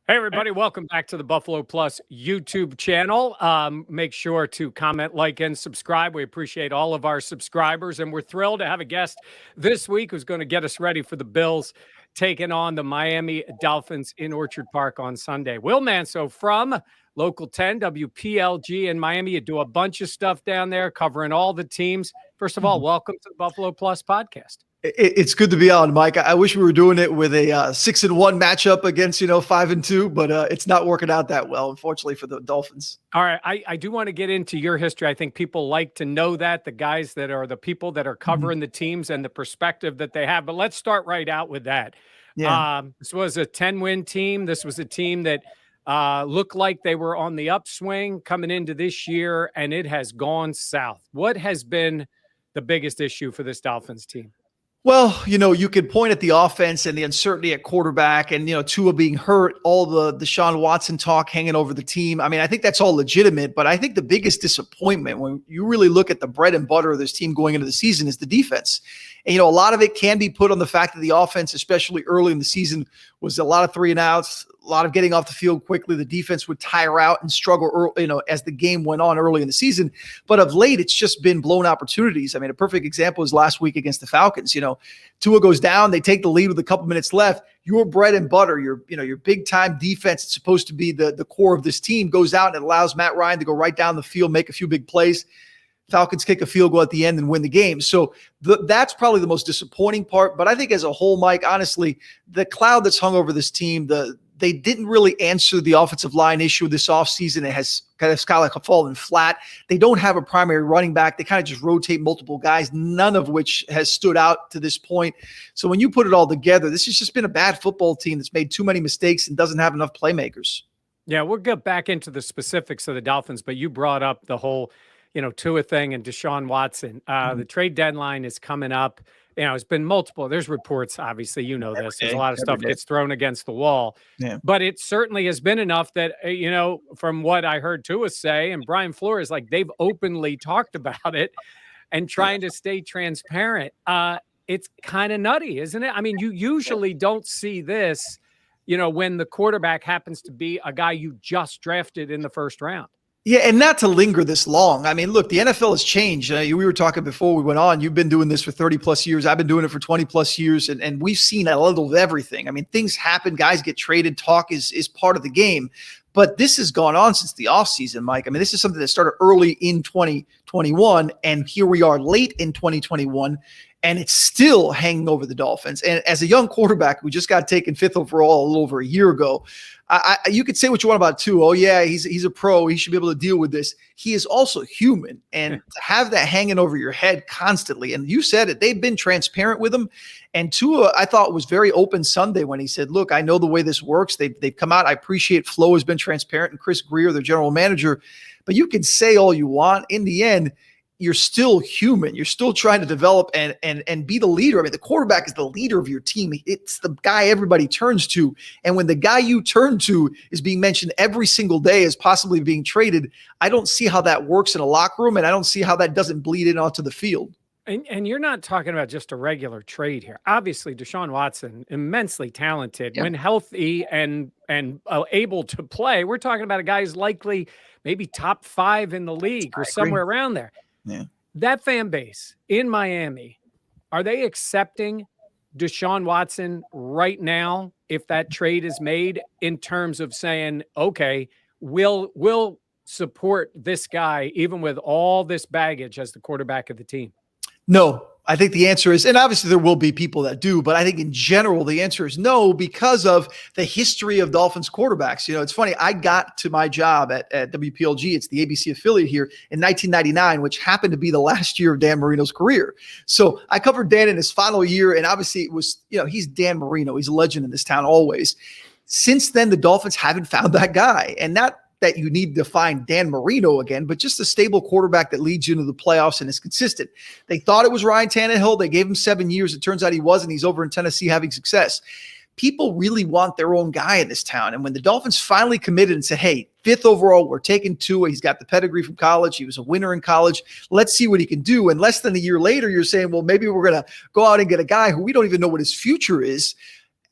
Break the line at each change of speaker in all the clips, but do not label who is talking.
Hey, everybody. Welcome back to the Buffalo Plus YouTube channel. Make sure to comment, like, and subscribe. We appreciate all of our subscribers, and we're thrilled to have a guest this week who's going to get us ready for the Bills taking on the Miami Dolphins in Orchard Park on Sunday. Will Manso from Local 10, WPLG in Miami. You do a bunch of stuff down there covering all the teams. First of all, welcome to the Buffalo Plus podcast.
It's good to be on, Mike. I wish we were doing it with a 6-1 matchup against 5-2, but it's not working out that well, unfortunately, for the Dolphins.
All right, I do want to get into your history. I think people like to know that, the guys that are the people that are covering the teams and the perspective that they have. But let's start right out with that.
Yeah.
This was a 10-win team. This was a team that looked like they were on the upswing coming into this year, and it has gone south. What has been the biggest issue for this Dolphins team?
Well, you could point at the offense and the uncertainty at quarterback and, Tua being hurt, all the Deshaun Watson talk hanging over the team. I mean, I think that's all legitimate, but I think the biggest disappointment when you really look at the bread and butter of this team going into the season is the defense. And, a lot of it can be put on the fact that the offense, especially early in the season, was a lot of 3-and-outs, a lot of getting off the field quickly. The defense would tire out and struggle early, as the game went on early in the season. But of late, it's just been blown opportunities. I mean, a perfect example is last week against the Falcons. Tua goes down, they take the lead with a couple minutes left. Your bread and butter, your big time defense, it's supposed to be the core of this team, goes out and it allows Matt Ryan to go right down the field, make a few big plays. Falcons kick a field goal at the end and win the game. So that's probably the most disappointing part. But I think as a whole, Mike, honestly, the cloud that's hung over this team, they didn't really answer the offensive line issue this offseason. It has kind of fallen flat. They don't have a primary running back. They kind of just rotate multiple guys, none of which has stood out to this point. So when you put it all together, this has just been a bad football team that's made too many mistakes and doesn't have enough playmakers.
Yeah, we'll get back into the specifics of the Dolphins, but you brought up the whole Tua thing and Deshaun Watson. The trade deadline is coming up. It's been multiple. There's reports, obviously, this. There's a lot of stuff gets thrown against the wall.
Yeah.
But it certainly has been enough that, from what I heard Tua say and Brian Flores, like they've openly talked about it and trying to stay transparent. It's kind of nutty, isn't it? I mean, you usually don't see this, when the quarterback happens to be a guy you just drafted in the first round.
Yeah, and not to linger this long. I mean, look, the NFL has changed. We were talking before we went on. You've been doing this for 30-plus years. I've been doing it for 20-plus years, and we've seen a little of everything. I mean, things happen. Guys get traded. Talk is part of the game. But this has gone on since the offseason, Mike. I mean, this is something that started early in 2021, and here we are late in 2021, and it's still hanging over the Dolphins. And as a young quarterback who just got taken 5th overall a little over a year ago, you could say what you want about Tua. Oh, yeah, he's a pro. He should be able to deal with this. He is also human. And to have that hanging over your head constantly, and you said it, they've been transparent with him. And Tua, I thought, was very open Sunday when he said, look, I know the way this works. They've come out. I appreciate Flo has been transparent and Chris Greer, their general manager. But you can say all you want. In the end, you're still human. You're still trying to develop and be the leader. I mean, the quarterback is the leader of your team. It's the guy everybody turns to. And when the guy you turn to is being mentioned every single day as possibly being traded, I don't see how that works in a locker room, and I don't see how that doesn't bleed in onto the field.
And you're not talking about just a regular trade here. Obviously, Deshaun Watson, immensely talented, when healthy and able to play. We're talking about a guy who's likely maybe top 5 in the league or somewhere around there.
Yeah.
That fan base in Miami, are they accepting Deshaun Watson right now if that trade is made, in terms of saying, okay, we'll support this guy even with all this baggage as the quarterback of the team?
No, I think the answer is, and obviously there will be people that do, but I think in general, the answer is no, because of the history of Dolphins quarterbacks. It's funny. I got to my job at WPLG. It's the ABC affiliate here in 1999, which happened to be the last year of Dan Marino's career. So I covered Dan in his final year. And obviously it was, he's Dan Marino. He's a legend in this town always. Since then, the Dolphins haven't found that guy, and not that you need to find Dan Marino again, but just a stable quarterback that leads you into the playoffs and is consistent. They thought it was Ryan Tannehill. They gave him 7 years. It turns out he wasn't. He's over in Tennessee having success. People really want their own guy in this town. And when the Dolphins finally committed and said, hey, 5th overall, we're taking Tua. He's got the pedigree from college. He was a winner in college. Let's see what he can do. And less than a year later, you're saying, well, maybe we're going to go out and get a guy who we don't even know what his future is.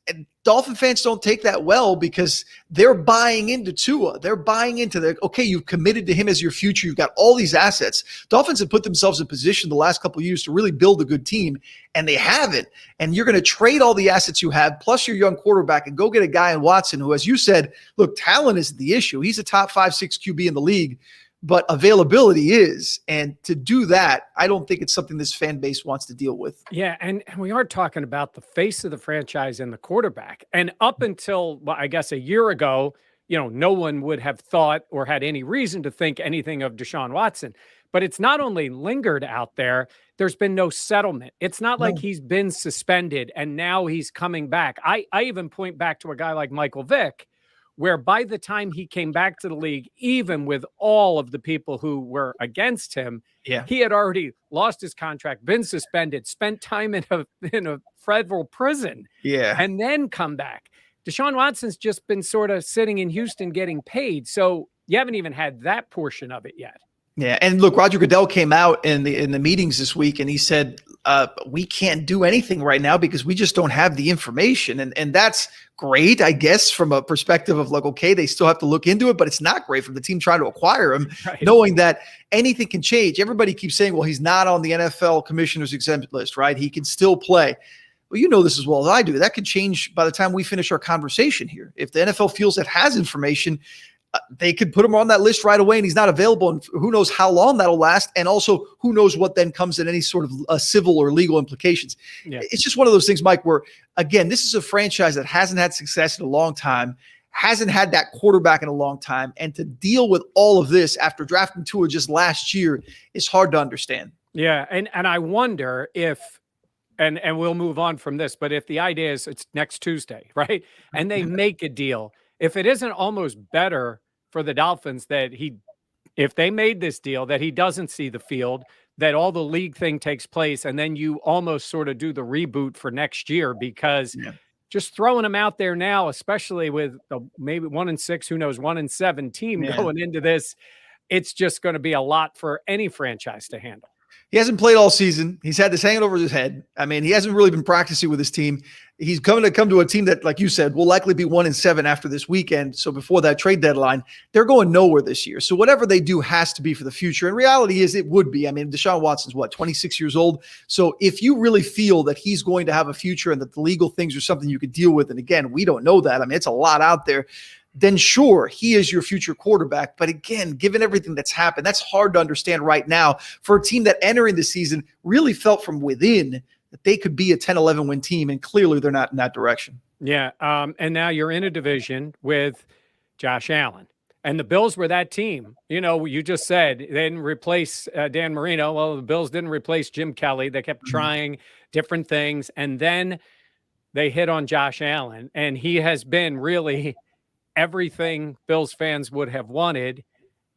And Dolphin fans don't take that well because they're buying into Tua. They're buying into okay, you've committed to him as your future. You've got all these assets. Dolphins have put themselves in position the last couple of years to really build a good team, and they haven't. And you're going to trade all the assets you have, plus your young quarterback, and go get a guy in Watson who, as you said, look, talent isn't the issue. He's a top 5-6 QB in the league, but availability is. And to do that, I don't think it's something this fan base wants to deal with.
Yeah, and we are talking about the face of the franchise and the quarterback. And up until, well, I guess, a year ago, no one would have thought or had any reason to think anything of Deshaun Watson. But it's not only lingered out there, there's been no settlement. It's not like he's been suspended and now he's coming back. I even point back to a guy like Michael Vick, where by the time he came back to the league, even with all of the people who were against him, he had already lost his contract, been suspended, spent time in a federal prison, and then come back. Deshaun Watson's just been sort of sitting in Houston getting paid. So you haven't even had that portion of it yet.
Yeah, and look, Roger Goodell came out in the meetings this week, and he said, we can't do anything right now because we just don't have the information. And that's great, I guess, from a perspective of like, okay, they still have to look into it, but it's not great from the team trying to acquire him, knowing that anything can change. Everybody keeps saying, well, he's not on the NFL commissioner's exempt list, right? He can still play. Well, you know this as well as I do. That could change by the time we finish our conversation here. If the NFL feels it has information, they could put him on that list right away and he's not available. And who knows how long that'll last. And also who knows what then comes in any sort of civil or legal implications. Yeah. It's just one of those things, Mike, where again, this is a franchise that hasn't had success in a long time, hasn't had that quarterback in a long time. And to deal with all of this after drafting Tua just last year is hard to understand.
Yeah. And I wonder if, and we'll move on from this, but if the idea is it's next Tuesday, right? And they make a deal, if it isn't almost better for the Dolphins that if they made this deal, that he doesn't see the field, that all the league thing takes place, and then you almost sort of do the reboot for next year, because just throwing him out there now, especially with maybe 1-6, who knows, 1-7 team going into this, it's just going to be a lot for any franchise to handle.
He hasn't played all season. He's had this hanging over his head. I mean, he hasn't really been practicing with his team. He's come to a team that, like you said, will likely be 1-7 after this weekend. So before that trade deadline, they're going nowhere this year. So whatever they do has to be for the future. And reality is it would be. I mean, Deshaun Watson's 26 years old. So if you really feel that he's going to have a future and that the legal things are something you could deal with, and again, we don't know that. I mean, it's a lot out there. Then sure, he is your future quarterback. But again, given everything that's happened, that's hard to understand right now for a team that entering the season really felt from within that they could be a 10-11 win team. And clearly they're not in that direction.
Yeah. And now you're in a division with Josh Allen. And the Bills were that team. You just said they didn't replace Dan Marino. Well, the Bills didn't replace Jim Kelly. They kept trying different things. And then they hit on Josh Allen. And he has been really everything Bills fans would have wanted,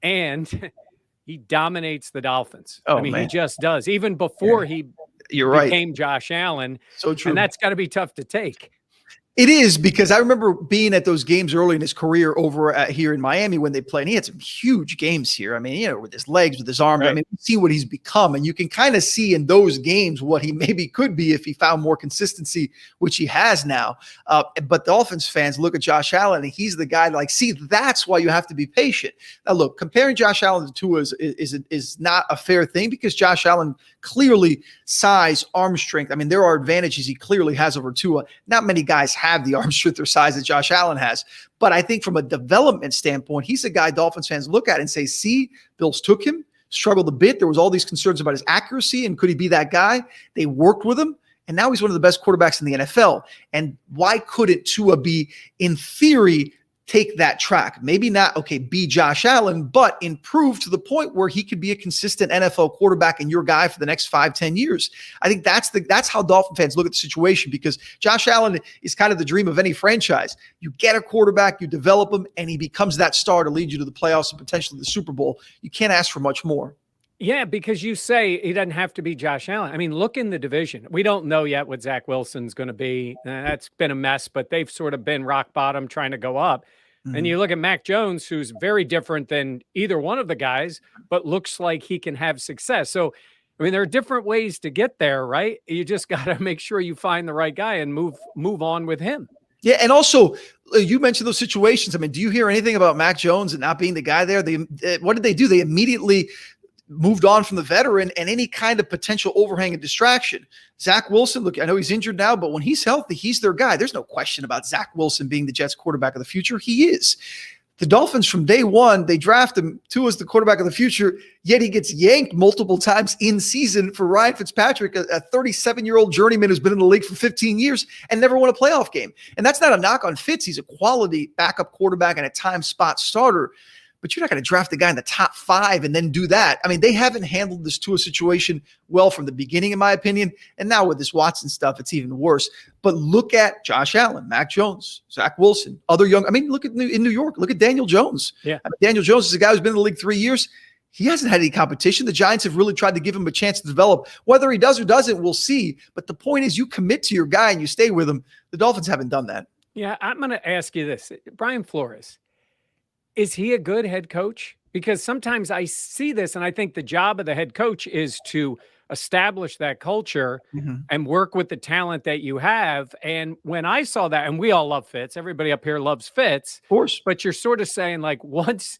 and he dominates the Dolphins. He just does. Even before he became Josh Allen.
So true.
And that's got to be tough to take.
It is, because I remember being at those games early in his career over here in Miami when they played. And he had some huge games here. I mean, with his legs, with his arms. Right. I mean, you see what he's become. And you can kind of see in those games what he maybe could be if he found more consistency, which he has now. But the Dolphins fans look at Josh Allen, and he's the guy that's why you have to be patient. Now, look, comparing Josh Allen to Tua is not a fair thing, because Josh Allen clearly size, arm strength. I mean, there are advantages he clearly has over Tua. Not many guys have the arm strength or size that Josh Allen has. But I think from a development standpoint, he's a guy Dolphins fans look at and say, see, Bills took him, struggled a bit. There was all these concerns about his accuracy and could he be that guy? They worked with him, and now he's one of the best quarterbacks in the NFL. And why couldn't Tua be, in theory, take that track? Maybe not, be Josh Allen, but improve to the point where he could be a consistent NFL quarterback and your guy for the next 5-10 years. I think that's how Dolphin fans look at the situation, because Josh Allen is kind of the dream of any franchise. You get a quarterback, you develop him, and he becomes that star to lead you to the playoffs and potentially the Super Bowl. You can't ask for much more.
Yeah, because you say he doesn't have to be Josh Allen. I mean, look in the division. We don't know yet what Zach Wilson's going to be. That's been a mess, but they've sort of been rock bottom trying to go up. Mm-hmm. And you look at Mac Jones, who's very different than either one of the guys, but looks like he can have success. So, I mean, there are different ways to get there, right? You just got to make sure you find the right guy and move on with him.
Yeah, and also you mentioned those situations. I mean, do you hear anything about Mac Jones and not being the guy there? They what did they do? They immediately moved on from the veteran and any kind of potential overhang and distraction. Zach Wilson, look, I know he's injured now, but when he's healthy, he's their guy. There's no question about Zach Wilson being the Jets quarterback of the future. He is. The Dolphins from day one, they draft him to as the quarterback of the future, yet he gets yanked multiple times in season for Ryan Fitzpatrick, a 37-year-old journeyman who's been in the league for 15 years and never won a playoff game. And that's not a knock on Fitz. He's a quality backup quarterback and a time spot starter. But you're not going to draft a guy in the top 5 and then do that. I mean, they haven't handled this Tua situation well from the beginning, in my opinion. And now with this Watson stuff, it's even worse. But look at Josh Allen, Mac Jones, Zach Wilson, other young. I mean, look at in New York. Look at Daniel Jones.
Yeah,
I mean, Daniel Jones is a guy who's been in the league 3 years. He hasn't had any competition. The Giants have really tried to give him a chance to develop. Whether he does or doesn't, we'll see. But the point is, you commit to your guy and you stay with him. The Dolphins haven't done that.
Yeah, I'm going to ask you this. Brian Flores, is he a good head coach? Because sometimes I see this and I think the job of the head coach is to establish that culture and work with the talent that you have. And when I saw that, and we all love Fitz, everybody up here loves Fitz,
Of course.
but you're sort of saying like once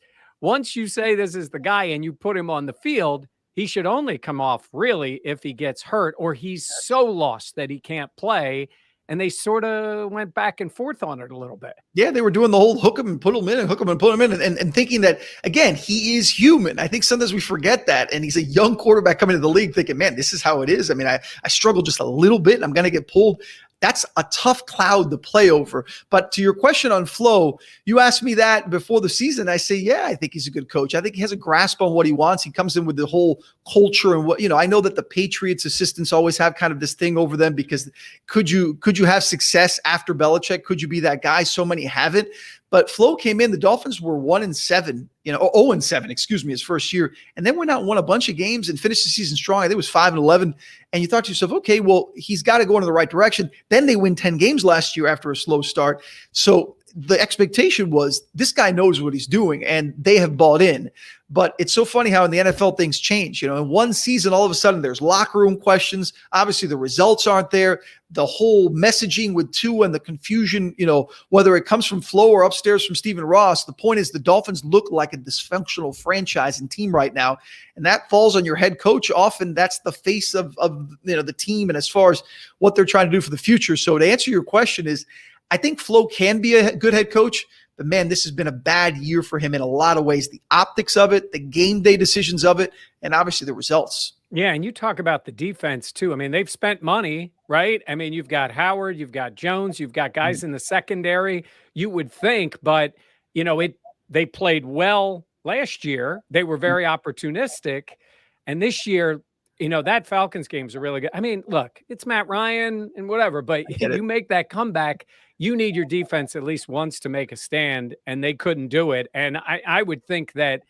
you say this is the guy and you put him on the field, he should only come off really if he gets hurt or he's so lost that he can't play. And they sort of went back and forth on it a little bit.
Yeah, they were doing the whole hook him and put him in and hook him and put him in and thinking that, again, he is human. I think sometimes we forget that. And he's a young quarterback coming into the league thinking, man, this is how it is. I mean, I struggle just a little bit and I'm going to get pulled. That's a tough cloud to play over. But to your question on Flo, you asked me that before the season. I say, yeah, I think he's a good coach. I think he has a grasp on what he wants. He comes in with the whole culture and what, I know that the Patriots assistants always have kind of this thing over them because could you have success after Belichick? Could you be that guy? So many haven't. But Flo came in, the Dolphins were 1-7, 0-7, excuse me, his first year. And then went out and won a bunch of games and finished the season strong. I think it was 5-11. And you thought to yourself, okay, well, he's got to go in the right direction. Then they win 10 games last year after a slow start. So the expectation was this guy knows what he's doing and they have bought in. But it's so funny how in the NFL things change. In one season, all of a sudden there's locker room questions. Obviously the results aren't there. The whole messaging with Tua and the confusion, whether it comes from Flo or upstairs from Stephen Ross, the point is the Dolphins look like a dysfunctional franchise and team right now. And that falls on your head coach. Often that's the face of the team and as far as what they're trying to do for the future. So to answer your question is, I think Flo can be a good head coach, but man, this has been a bad year for him in a lot of ways. The optics of it, the game day decisions of it, and obviously the results.
Yeah, and you talk about the defense too. I mean, they've spent money, right? I mean, you've got Howard, you've got Jones, you've got guys in the secondary. You would think, but they played well last year. They were very opportunistic, and this year, that Falcons game's a really good. I mean, look, it's Matt Ryan and whatever, but you make that comeback. You need your defense at least once to make a stand, and they couldn't do it. And I would think that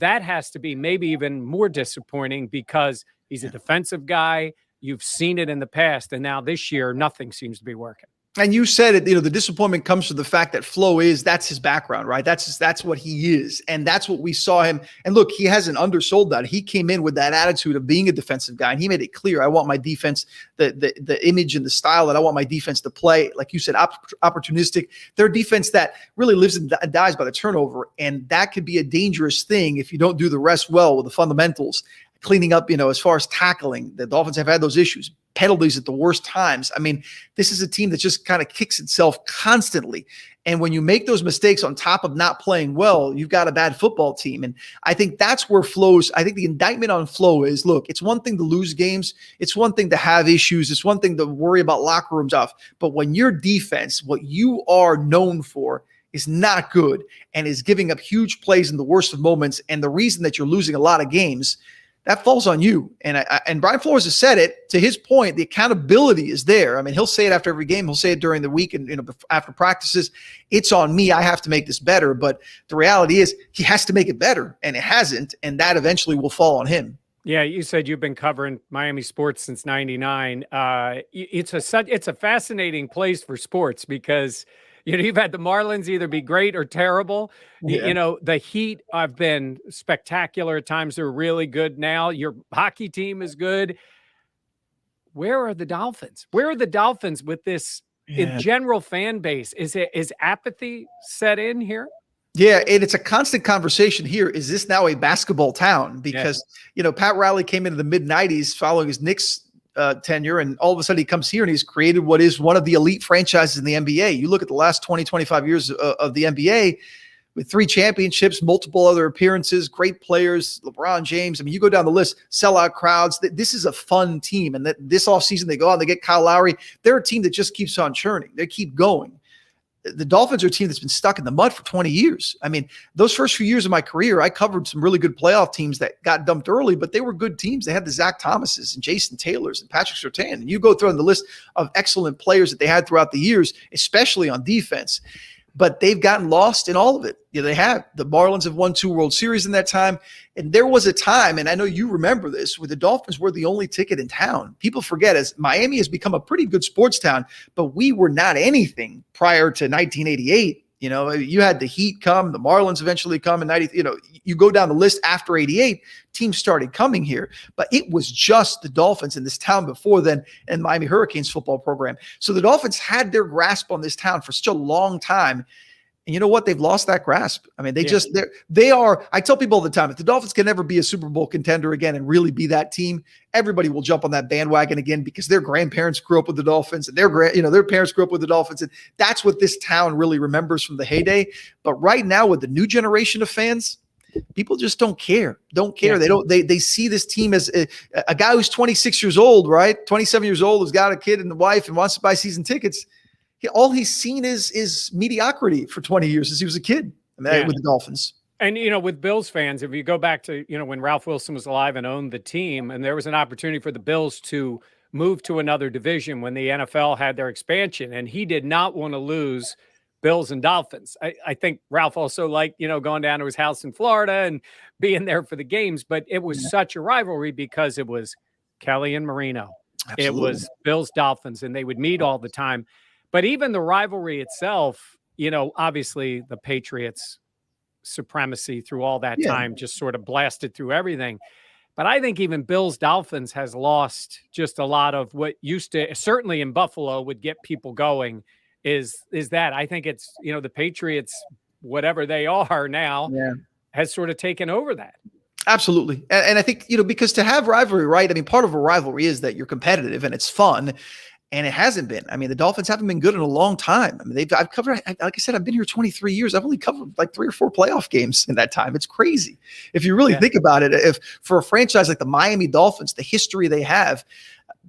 has to be maybe even more disappointing because he's a defensive guy. You've seen it in the past, and now this year, nothing seems to be working.
And you said it, the disappointment comes from the fact that Flo that's his background, right? That's what he is. And that's what we saw him. And look, he hasn't undersold that. He came in with that attitude of being a defensive guy. And he made it clear, I want my defense, the image and the style that I want my defense to play. Like you said, opportunistic. Their defense that really lives and dies by the turnover. And that could be a dangerous thing if you don't do the rest well with the fundamentals. Cleaning up, as far as tackling, the Dolphins have had those issues, penalties at the worst times. I mean, this is a team that just kind of kicks itself constantly. And when you make those mistakes on top of not playing well, you've got a bad football team. And I think that's where I think the indictment on Flo is, look, it's one thing to lose games. It's one thing to have issues. It's one thing to worry about locker rooms off. But when your defense, what you are known for, is not good and is giving up huge plays in the worst of moments, and the reason that you're losing a lot of games, that falls on you. And Brian Flores has said it. To his point, the accountability is there. I mean, he'll say it after every game. He'll say it during the week and after practices. It's on me. I have to make this better. But the reality is he has to make it better, and it hasn't. And that eventually will fall on him.
Yeah, you said you've been covering Miami sports since '99. It's a fascinating place for sports because you've had the Marlins either be great or terrible. Yeah. The Heat have been spectacular at times. They're really good now. Your hockey team is good. Where are the Dolphins? Where are the Dolphins with this in
Yeah.
general fan base, is apathy set in here?
Yeah, and it's a constant conversation here. Is this now a basketball town?
Yeah.
Because, Pat Riley came into the mid-90s following his Knicks tenure, and all of a sudden he comes here and he's created what is one of the elite franchises in the NBA. You look at the last 20, 25 years of the NBA with 3 championships, multiple other appearances, great players, LeBron James. I mean, you go down the list, sellout crowds. This is a fun team. And that this offseason they go out and they get Kyle Lowry. They're a team that just keeps on churning. They keep going. The Dolphins are a team that's been stuck in the mud for 20 years. I mean, those first few years of my career, I covered some really good playoff teams that got dumped early, but they were good teams. They had the Zach Thomases and Jason Taylors and Patrick Surtain. And you go through on the list of excellent players that they had throughout the years, especially on defense. But they've gotten lost in all of it. They have. The Marlins have won 2 World Series in that time. And there was a time, and I know you remember this, where the Dolphins were the only ticket in town. People forget, as Miami has become a pretty good sports town, but we were not anything prior to 1988. You had the Heat come, the Marlins eventually come in 90. You go down the list after 88, teams started coming here, but it was just the Dolphins in this town before then and Miami Hurricanes football program. So the Dolphins had their grasp on this town for such a long time. And you know what? They've lost that grasp. I mean, they are, I tell people all the time, if the Dolphins can never be a Super Bowl contender again and really be that team, everybody will jump on that bandwagon again because their grandparents grew up with the Dolphins and their parents grew up with the Dolphins. And that's what this town really remembers from the heyday. But right now with the new generation of fans, people just don't care. Yeah. They see this team as a guy who's 26 years old, right? 27 years old, who's got a kid and a wife and wants to buy season tickets. All he's seen is mediocrity for 20 years since he was a kid with the Dolphins.
And, with Bills fans, if you go back to, when Ralph Wilson was alive and owned the team, and there was an opportunity for the Bills to move to another division when the NFL had their expansion, and he did not want to lose Bills and Dolphins. I think Ralph also liked, going down to his house in Florida and being there for the games, but it was such a rivalry because it was Kelly and Marino. Absolutely. It was Bills, Dolphins, and they would meet all the time. But even the rivalry itself, obviously the Patriots' supremacy through all that time just sort of blasted through everything. But I think even Bills Dolphins has lost just a lot of what used to, certainly in Buffalo, would get people going is that. I think it's, the Patriots, whatever they are now, has sort of taken over that.
Absolutely. And I think, because to have rivalry, right? I mean, part of a rivalry is that you're competitive and it's fun. And it hasn't been. I mean, the Dolphins haven't been good in a long time. I mean, I've covered, like I said, I've been here 23 years. I've only covered like 3 or 4 playoff games in that time. It's crazy. If you really think about it, if for a franchise like the Miami Dolphins, the history they have,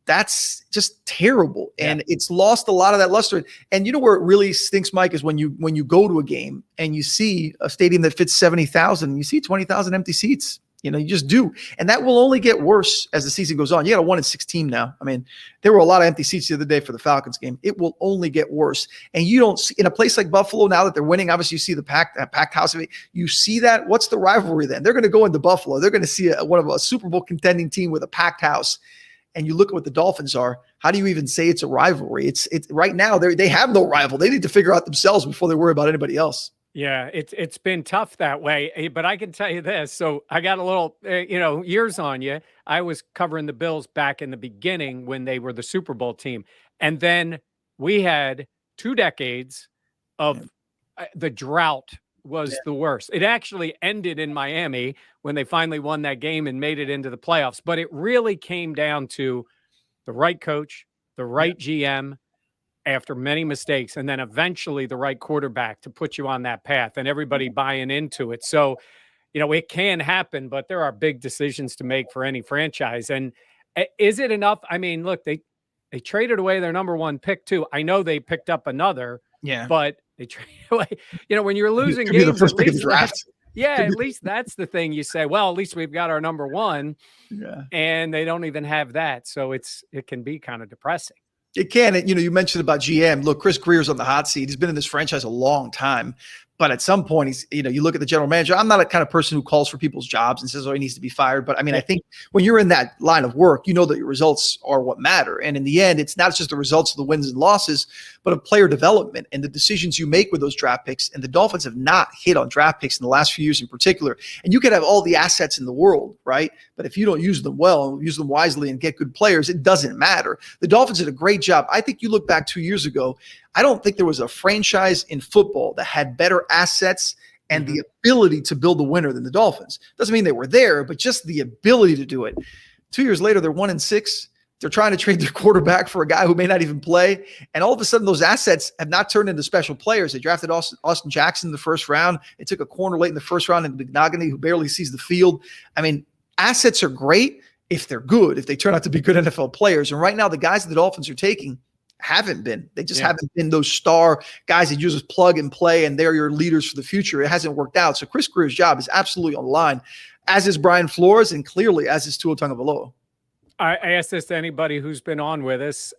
that's just terrible. And it's lost a lot of that luster. And where it really stinks, Mike, is when you go to a game and you see a stadium that fits 70,000, you see 20,000 empty seats. You just do. And that will only get worse as the season goes on. You got a 1-6 team now. I mean, there were a lot of empty seats the other day for the Falcons game. It will only get worse. And you don't see in a place like Buffalo now that they're winning, obviously you see the packed house. You see that. What's the rivalry then? They're going to go into Buffalo. They're going to see one of a Super Bowl contending team with a packed house. And you look at what the Dolphins are. How do you even say it's a rivalry? It's right now they have no rival. They need to figure out themselves before they worry about anybody else.
Yeah, it's been tough that way, but I can tell you this. So I got a little, years on you. I was covering the Bills back in the beginning when they were the Super Bowl team. And then we had 2 decades of the drought was the worst. It actually ended in Miami when they finally won that game and made it into the playoffs. But it really came down to the right coach, the right GM, after many mistakes, and then eventually the right quarterback to put you on that path and everybody buying into it. So, it can happen, but there are big decisions to make for any franchise. And is it enough? I mean, look, they traded away their number 1 pick too. I know they picked up another, but they traded away, when you're losing games,
the first pick of the draft.
At least that's the thing you say, well, at least we've got our number 1 and they don't even have that. So it can be kind of depressing.
It can. You mentioned about GM. Look, Chris Greer's on the hot seat. He's been in this franchise a long time. But at some point, you look at the general manager. I'm not a kind of person who calls for people's jobs and says, oh, he needs to be fired. But I mean, I think when you're in that line of work, you know that your results are what matter. And in the end, it's not just the results of the wins and losses, but of player development and the decisions you make with those draft picks. And the Dolphins have not hit on draft picks in the last few years in particular. And you could have all the assets in the world, right? But if you don't use them well, use them wisely and get good players, it doesn't matter. The Dolphins did a great job. I think you look back 2 years ago, I don't think there was a franchise in football that had better assets and the ability to build a winner than the Dolphins. Doesn't mean they were there, but just the ability to do it. 2 years later, they're 1-6. They're trying to trade their quarterback for a guy who may not even play. And all of a sudden, those assets have not turned into special players. They drafted Austin Jackson in the first round. They took a corner late in the first round in McNogany, who barely sees the field. I mean, assets are great if they're good, if they turn out to be good NFL players. And right now, the guys that the Dolphins are taking haven't been. They just haven't been those star guys that you just plug and play, and they're your leaders for the future. It hasn't worked out. So Chris Greer's job is absolutely on the line, as is Brian Flores, and clearly as is Tua Tagovailoa.
I asked this to anybody who's been on with us.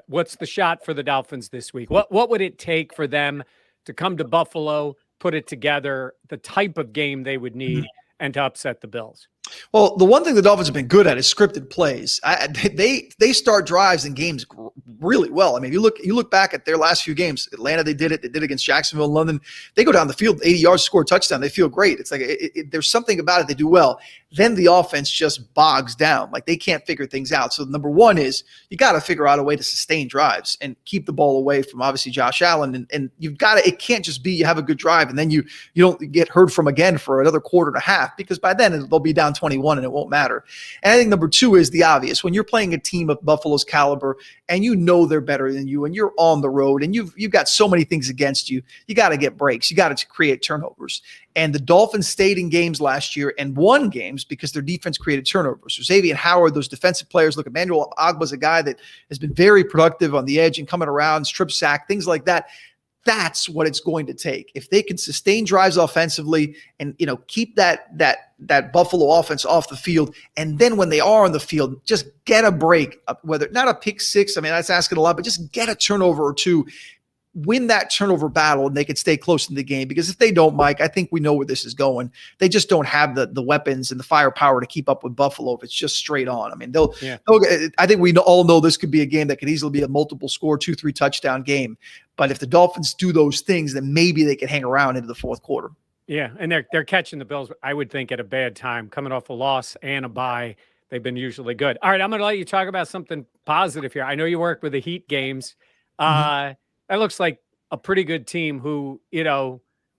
What's the shot for the Dolphins this week? What would it take for them to come to Buffalo, put it together, the type of game they would need, and to upset the Bills?
Well, the one thing the Dolphins have been good at is scripted plays. They start drives and games really well. I mean, you look back at their last few games. Atlanta, they did it. They did it against Jacksonville and London. They go down the field, 80 yards, score a touchdown. They feel great. It's like there's something about it they do well. Then the offense just bogs down. Like they can't figure things out. So number one is you got to figure out a way to sustain drives and keep the ball away from obviously Josh Allen. And you've got to. It can't just be you have a good drive and then you don't get heard from again for another quarter and a half, because by then they'll be down 21 and it won't matter. And I think number two is the obvious. When you're playing a team of Buffalo's caliber and you know they're better than you and you're on the road and you've got so many things against you, you got to get breaks. You got to create turnovers. And the Dolphins stayed in games last year and won games because their defense created turnovers. So Xavier Howard, those defensive players, look, Emmanuel Ogba's a guy that has been very productive on the edge and coming around, strip sack, things like that. That's what it's going to take. If they can sustain drives offensively and keep that Buffalo offense off the field, and then when they are on the field, just get a break, whether not a pick six, I mean that's asking a lot, but just get a turnover or two, win that turnover battle, and they could stay close in the game. Because if they don't, Mike, I think we know where this is going. They just don't have the weapons and the firepower to keep up with Buffalo if it's just straight on. I mean, I think we all know this could be a game that could easily be a multiple score, 2-3 touchdown game. But if the Dolphins do those things, then maybe they can hang around into the fourth quarter.
Yeah, and they're catching the Bills, I would think, at a bad time, coming off a loss and a bye. They've been usually good. All right, I'm going to let you talk about something positive here. I know you work with the Heat games. That looks like a pretty good team who,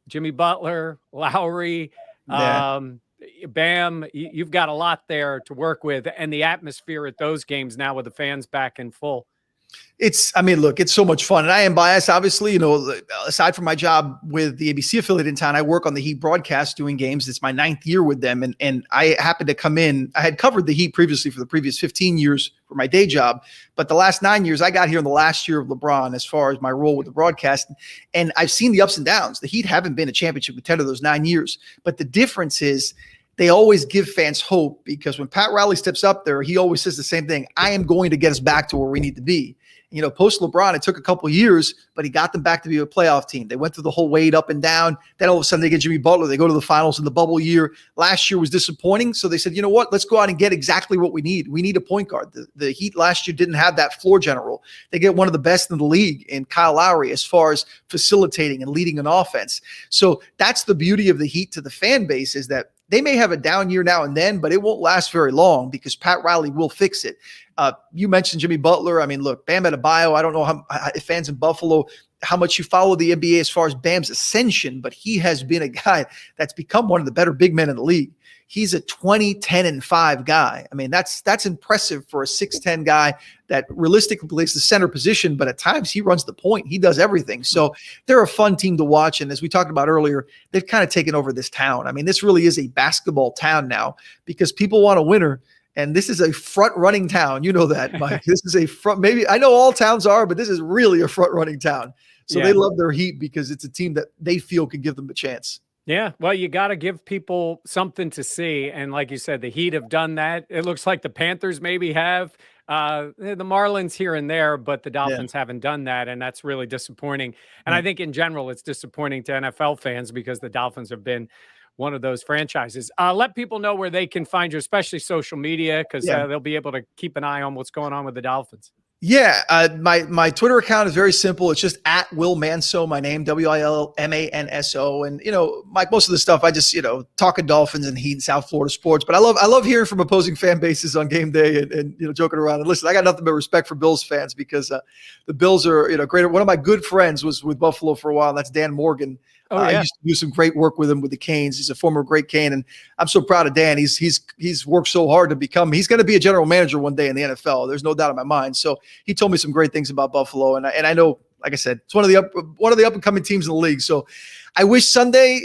Jimmy Butler, Lowry, Bam, you've got a lot there to work with, and the atmosphere at those games now with the fans back in full.
It's so much fun. And I am biased, obviously, aside from my job with the ABC affiliate in town, I work on the Heat broadcast doing games. It's my 9th year with them. And I happened to come in. I had covered the Heat previously for the previous 15 years for my day job. But the last 9 years, I got here in the last year of LeBron as far as my role with the broadcast. And I've seen the ups and downs. The Heat haven't been a championship contender those 9 years. But the difference is they always give fans hope, because when Pat Riley steps up there, he always says the same thing. I am going to get us back to where we need to be. Post LeBron, it took a couple of years, but he got them back to be a playoff team. They went through the whole Wade up and down. Then all of a sudden they get Jimmy Butler. They go to the finals in the bubble year. Last year was disappointing. So they said, you know what? Let's go out and get exactly what we need. We need a point guard. The Heat last year didn't have that floor general. They get one of the best in the league in Kyle Lowry as far as facilitating and leading an offense. So that's the beauty of the Heat to the fan base, is that they may have a down year now and then, but it won't last very long because Pat Riley will fix it. You mentioned Jimmy Butler. I mean, look, Bam Adebayo, I don't know how fans in Buffalo, how much you follow the NBA as far as Bam's ascension, but he has been a guy that's become one of the better big men in the league. He's a 20, 10, and 5 guy. I mean, that's impressive for a 6'10" guy that realistically plays the center position, but at times he runs the point. He does everything. So they're a fun team to watch. And as we talked about earlier, they've kind of taken over this town. I mean, this really is a basketball town now because people want a winner. And this is a front-running town. You know that, Mike. This is a front. Maybe I know all towns are, but this is really a front-running town. So they love their Heat because it's a team that they feel can give them a chance.
Yeah, well, you got to give people something to see, and like you said, the Heat have done that. It looks like the Panthers maybe have, the Marlins here and there, but the
Yeah.
Dolphins haven't done that, and that's really disappointing. And I think in general, it's disappointing to NFL fans because the Dolphins have been one of those franchises. Let people know where they can find you, especially social media, because
Yeah.
they'll be able to keep an eye on what's going on with the Dolphins.
Yeah, my Twitter account is very simple. It's just at Will Manso, my name, WILMANSO. And Mike, most of the stuff I just talking Dolphins and Heat and South Florida sports. But I love hearing from opposing fan bases on game day and joking around. And listen, I got nothing but respect for Bills fans because the Bills are great. One of my good friends was with Buffalo for a while. And that's Dan Morgan.
Oh, yeah.
I used to do some great work with him with the Canes. He's a former great Cane, and I'm so proud of Dan. He's worked so hard to become. He's going to be a general manager one day in the NFL. There's no doubt in my mind. So he told me some great things about Buffalo, and I know, like I said, it's one of the up and coming teams in the league. So I wish Sunday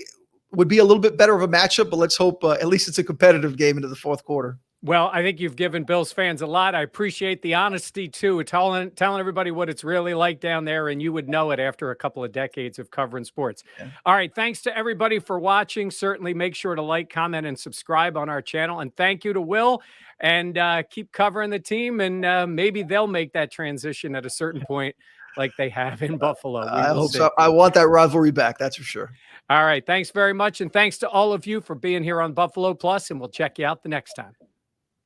would be a little bit better of a matchup, but let's hope at least it's a competitive game into the fourth quarter.
Well, I think you've given Bills fans a lot. I appreciate the honesty too, telling everybody what it's really like down there, and you would know it after a couple of decades of covering sports. Yeah. All right, thanks to everybody for watching. Certainly make sure to like, comment, and subscribe on our channel. And thank you to Will, and keep covering the team, and maybe they'll make that transition at a certain point like they have in Buffalo.
I hope so. I want that rivalry back, that's for sure.
All right, thanks very much, and thanks to all of you for being here on Buffalo Plus, and we'll check you out the next time.